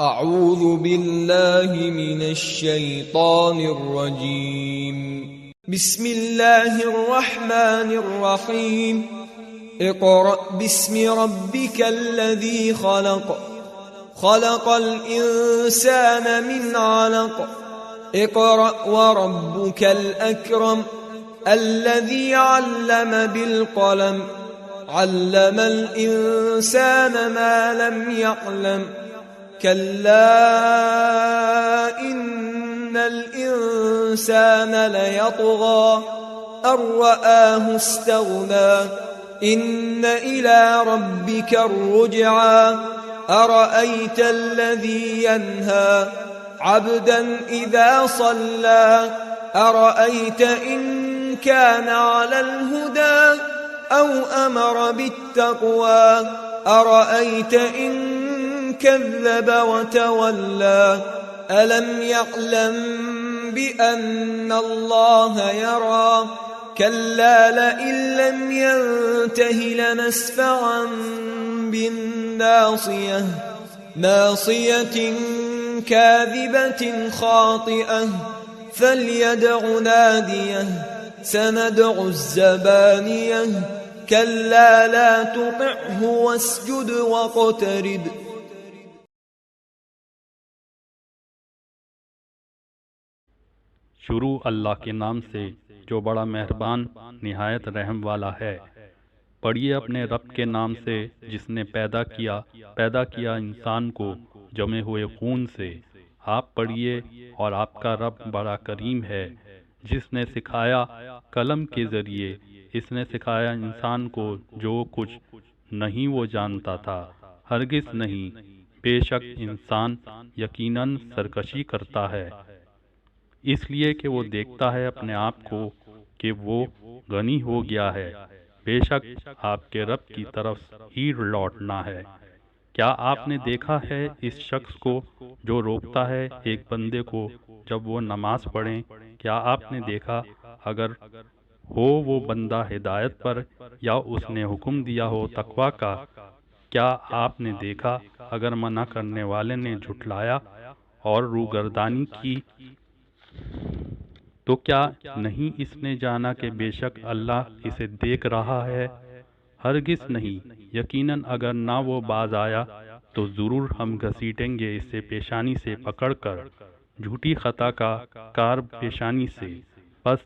اعوذ باللہ من الشیطان الرجیم بسم اللہ الرحمن الرحیم اقرأ باسم ربک الذی خلق خلق الانسان من علق اقرأ وربک الاکرم الذی علم بالقلم علم الانسان ما لم يعلم كلا إن الإنسان ليطغى أن رآه استغنى إن إلى ربك الرجعى أرأيت الذي ينهى عبدا إذا صلى أرأيت إن كان على الهدى أو أمر بالتقوى أرأيت إن كذب وتولى ألم يعلم بأن الله يرى كلا لئن لم ينته لنسفعا بالناصية ناصية كاذبة خاطئة فليدع ناديه سندع الزبانية كلا لا تطعه واسجد واقترب شروع اللہ کے نام سے جو بڑا مہربان نہایت رحم والا ہے۔ پڑھیے اپنے رب کے نام سے جس نے پیدا کیا انسان کو جمے ہوئے خون سے۔ آپ پڑھیے اور آپ کا رب بڑا کریم ہے جس نے سکھایا قلم کے ذریعے۔ اس نے سکھایا انسان کو جو کچھ نہیں وہ جانتا تھا، ہرگز نہیں، بے شک انسان یقیناً سرکشی کرتا ہے، اس لیے کہ وہ دیکھتا ہے اپنے آپ کو کہ وہ غنی ہو گیا ہے۔ بے شک آپ کے رب کی طرف ہی لوٹنا ہے۔ کیا آپ نے دیکھا ہے اس شخص کو جو روکتا ہے ایک بندے کو جب وہ نماز پڑھیں؟ کیا آپ نے دیکھا اگر ہو وہ بندہ ہدایت پر یا اس نے حکم دیا ہو تقوی کا؟ کیا آپ نے دیکھا اگر منع کرنے والے نے جھٹلایا اور روگردانی کی؟ تو کیا نہیں اس نے جانا کہ بے شک اللہ اسے دیکھ رہا ہے؟ ہرگز نہیں، یقیناً اگر نہ وہ باز آیا تو ضرور ہم گھسیٹیں گے اسے پیشانی سے پکڑ کر، جھوٹی خطا کا کار پیشانی سے، بس